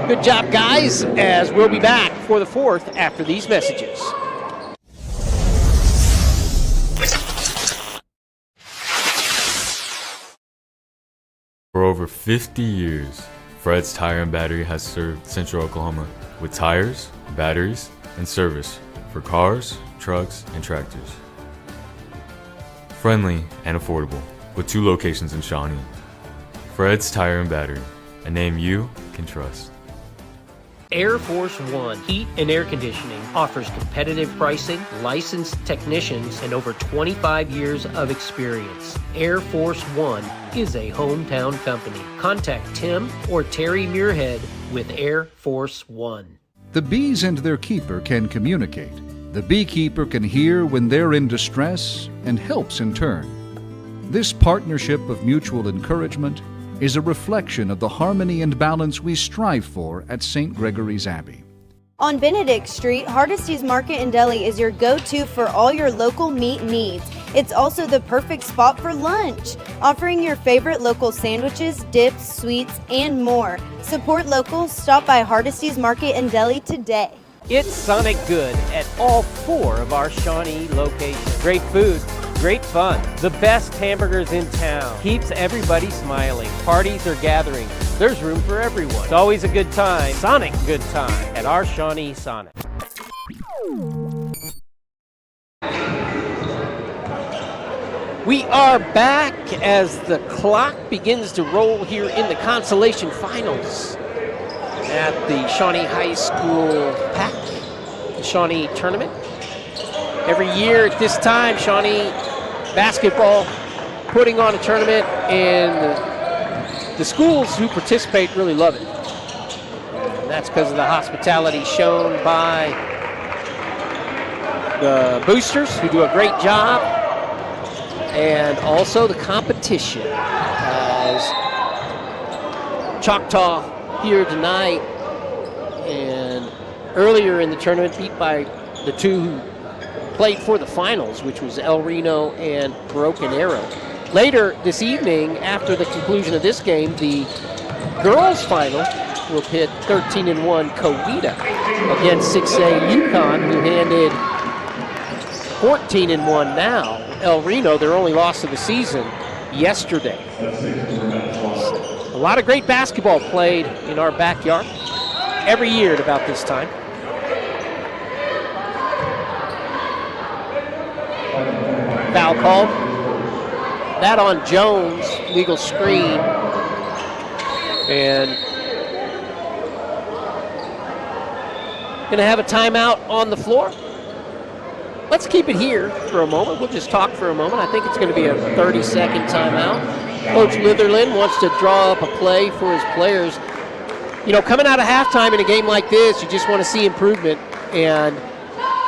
Good job, guys, as we'll be back for the fourth after these messages. For over 50 years, Fred's Tire and Battery has served Central Oklahoma with tires, batteries, and service for cars, trucks, and tractors. Friendly and affordable, with 2 locations in Shawnee. Fred's Tire and Battery, a name you can trust. Air Force One Heat and Air Conditioning offers competitive pricing, licensed technicians, and over 25 years of experience. Air Force One is a hometown company. Contact Tim or Terry Muirhead with Air Force One. The bees and their keeper can communicate. The beekeeper can hear when they're in distress and helps in turn. This partnership of mutual encouragement is a reflection of the harmony and balance we strive for at St. Gregory's Abbey. On Benedict Street, Hardesty's Market and Deli is your go-to for all your local meat needs. It's also the perfect spot for lunch, offering your favorite local sandwiches, dips, sweets, and more. Support local. Stop by Hardesty's Market and Deli today. It's Sonic Good at all 4 of our Shawnee locations. Great food, great fun, the best hamburgers in town. Keeps everybody smiling. Parties or gatherings, there's room for everyone. It's always a good time, Sonic good time, at our Shawnee Sonic. We are back as the clock begins to roll here in the consolation finals at the Shawnee High School PAC, the Shawnee tournament. Every year at this time, Shawnee basketball putting on a tournament, and the schools who participate really love it. And that's because of the hospitality shown by the boosters, who do a great job, and also the competition, as Choctaw here tonight and earlier in the tournament beat by the 2 who played for the finals, which was El Reno and Broken Arrow. Later this evening, after the conclusion of this game, the girls' final will pit 13-1 Coweta against 6A Yukon, who handed 14-1 now. El Reno, their only loss of the season, yesterday. A lot of great basketball played in our backyard every year at about this time. Foul called. That on Jones, legal screen. And gonna have a timeout on the floor. Let's keep it here for a moment. We'll just talk for a moment. I think it's gonna be a 30-second timeout. Coach Litherland wants to draw up a play for his players. You know, coming out of halftime in a game like this, you just want to see improvement. And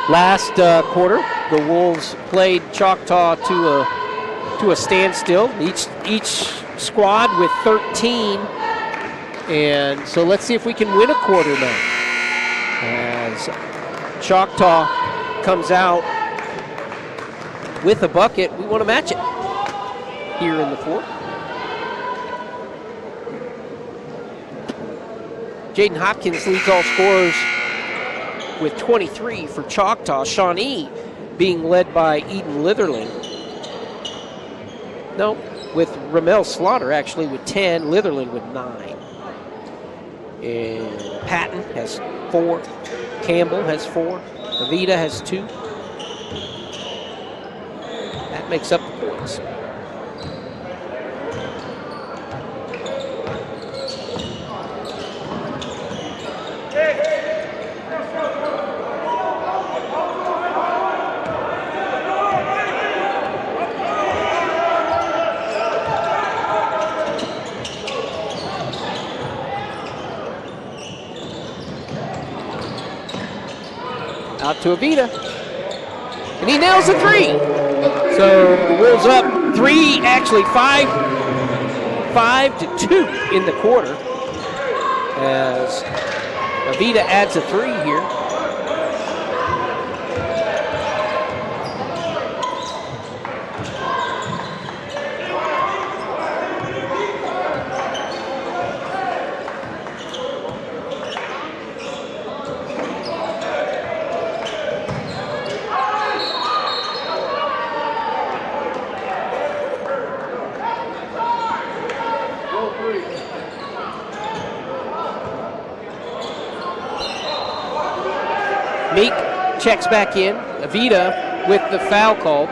Last quarter, the Wolves played Choctaw to a standstill. Each squad with 13, and so let's see if we can win a quarter now. As Choctaw comes out with a bucket, we want to match it here in the fourth. Jaden Hopkins leads all scorers with 23 for Choctaw. Shawnee being led by Eden Litherland. No, with Ramel Slaughter actually with 10, Litherland with 9. And Patton has 4, Campbell has 4, Avita has 2. That makes up the points. Out to Avita, and he nails the 3. So the Wolves up 3, actually 5-2 in the quarter, as Avita adds a 3 here. Meek checks back in. Avita with the foul call.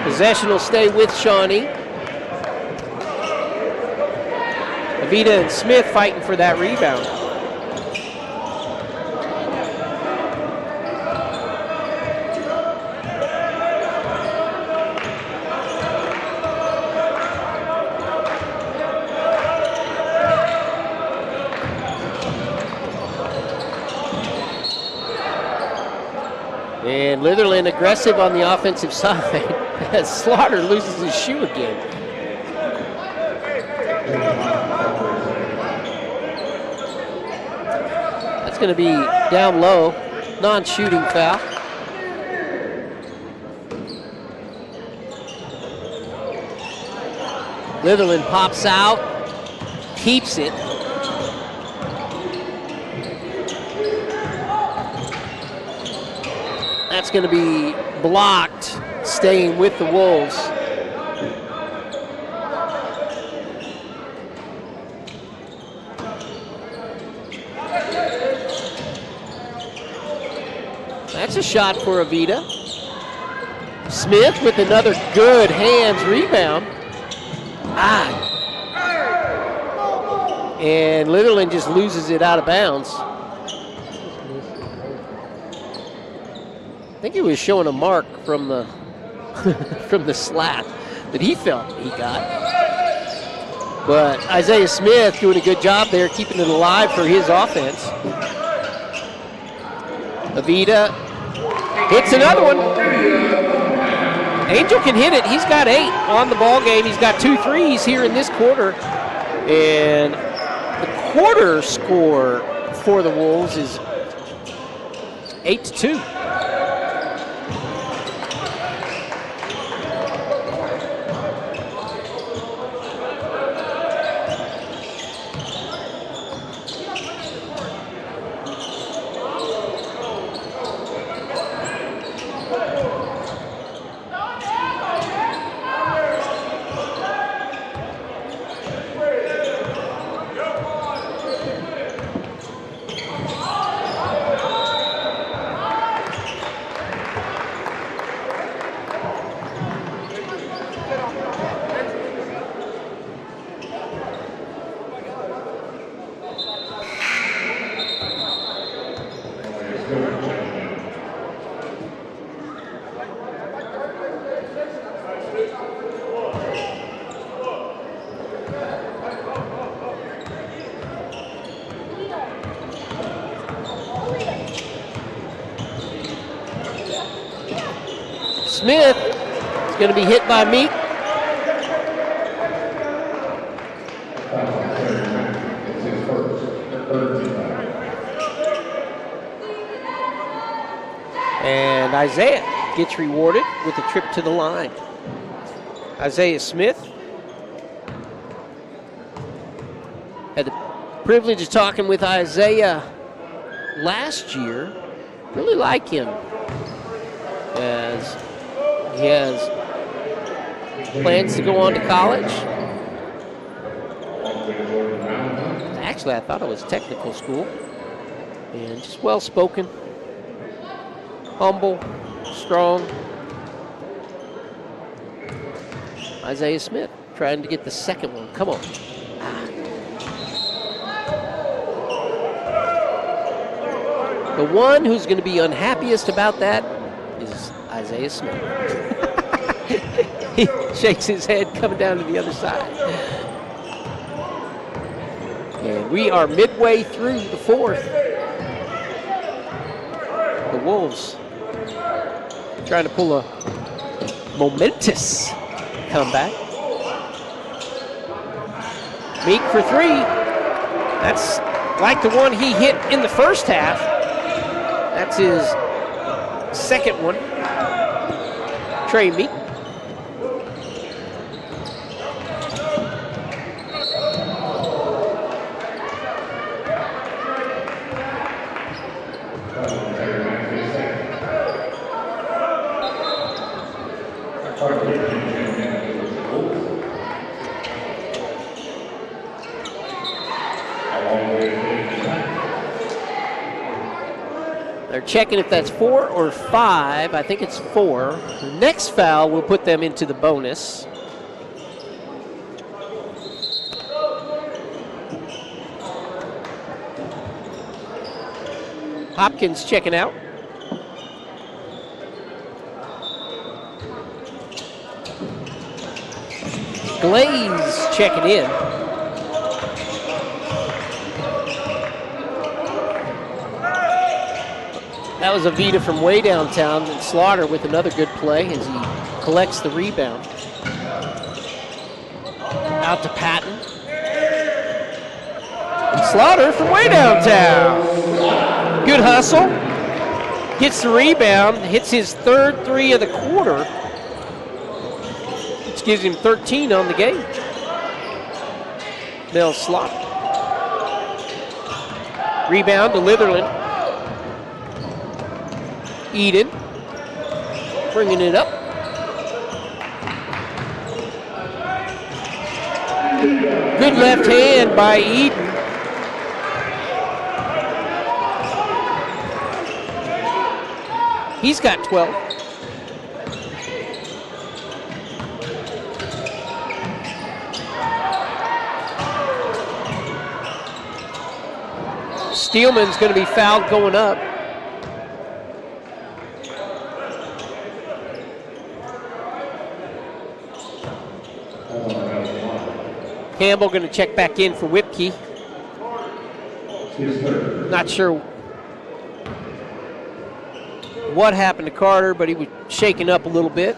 Possession will stay with Shawnee. Avita and Smith fighting for that rebound. And Litherland aggressive on the offensive side as Slaughter loses his shoe again. That's going to be down low, non-shooting foul. Litherland pops out, keeps it. That's going to be blocked, staying with the Wolves. That's a shot for Avita. Smith with another good hands rebound. And Litherland just loses it out of bounds. I think he was showing a mark from the from the slap that he felt he got. But Isaiah Smith doing a good job there, keeping it alive for his offense. Avita hits another one. Angel can hit it. He's got 8 on the ball game. He's got 2 threes here in this quarter. And the quarter score for the Wolves is 8-2. Smith is going to be hit by Meek. It's his first, third team foul. And Isaiah gets rewarded with a trip to the line. Isaiah Smith had the privilege of talking with Isaiah last year. Really like him, as he has plans to go on to college. Actually, I thought it was technical school. And just well-spoken, humble, strong. Isaiah Smith trying to get the second one. Come on. The one who's going to be unhappiest about that is Isaiah Smith. He shakes his head coming down to the other side. And we are midway through the fourth. The Wolves trying to pull a momentous comeback. Meek for three. That's like the one he hit in the first half. That's his second one. Trey Meek. They're checking if that's 4 or 5. I think it's 4. The next foul will put them into the bonus. Hopkins checking out. Glaze checking in. That was a Vita from way downtown, and Slaughter with another good play as he collects the rebound. Out to Patton. And Slaughter from way downtown. Good hustle. Gets the rebound, hits his third three of the quarter, which gives him 13 on the game. Mel Slaughter. Rebound to Litherland. Eden bringing it up. Good left hand by Eden. He's got 12. Steelman's going to be fouled going up. Campbell going to check back in for Whipkey. Not sure what happened to Carter, but he was shaken up a little bit.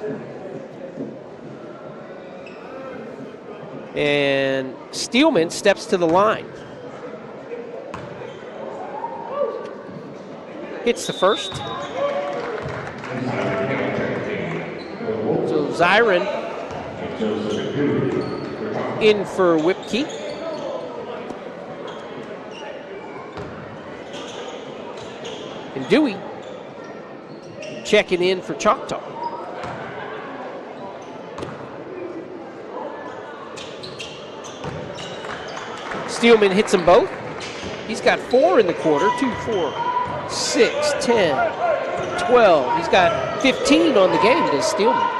And Steelman steps to the line. Hits the first. So Zyron in for Whipkey. And Dewey checking in for Choctaw. Steelman hits them both. He's got 4 in the quarter. 2, 4, 6, 10, 12. He's got 15 on the game, does Steelman.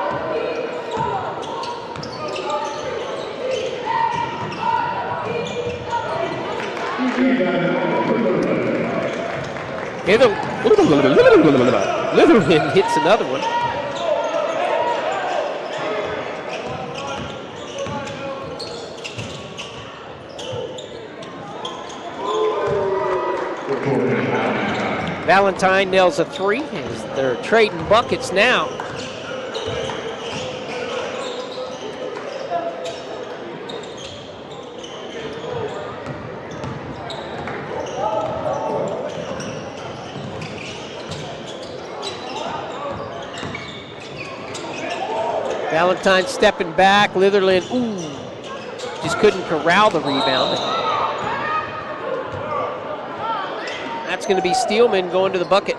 Litherland hits another one. Valentine nails a 3 as they're trading buckets now. Valentine stepping back. Litherland, just couldn't corral the rebound. That's going to be Steelman going to the bucket.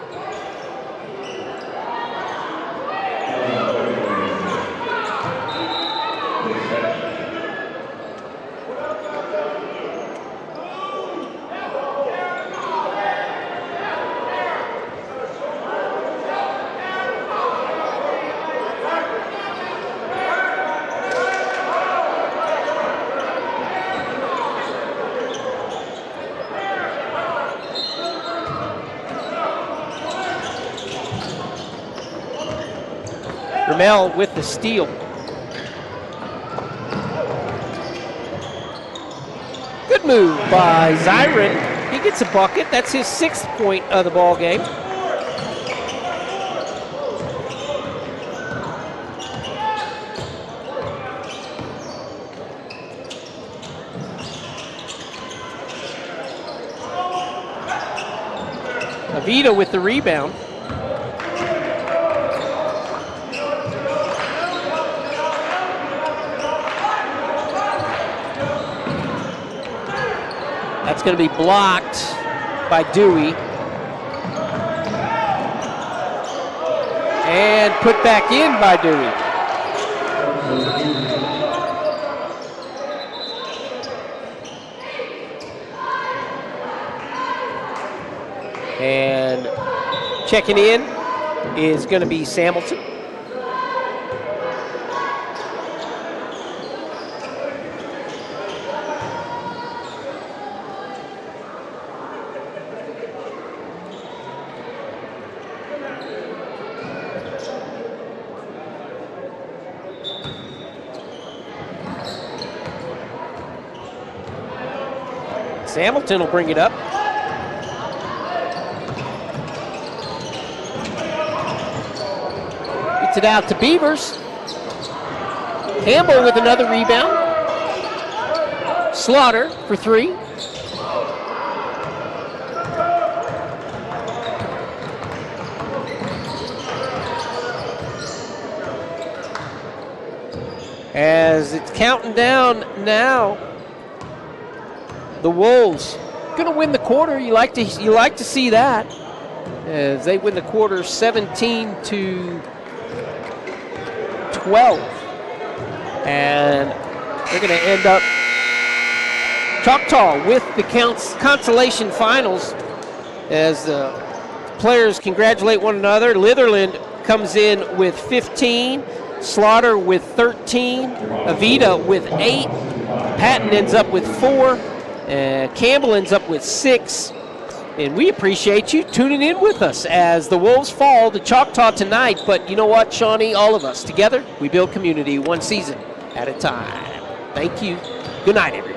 Ramel with the steal. Good move by Zyron. He gets a bucket. That's his 6th point of the ball game. Avita with the rebound. That's going to be blocked by Dewey. And put back in by Dewey. And checking in is going to be Samilton. Hamilton will bring it up. Gets it out to Beavers. Campbell with another rebound. Slaughter for 3. As it's counting down now. The Wolves gonna win the quarter. You like to see that, as they win the quarter 17-12, and they're gonna end up Choctaw with the consolation finals, as the players congratulate one another. Litherland comes in with 15, Slaughter with 13, Avita with 8, Patton ends up with 4. Campbell ends up with 6, and we appreciate you tuning in with us as the Wolves fall to Choctaw tonight. But you know what, Shawnee, all of us together, we build community one season at a time. Thank you. Good night, everyone.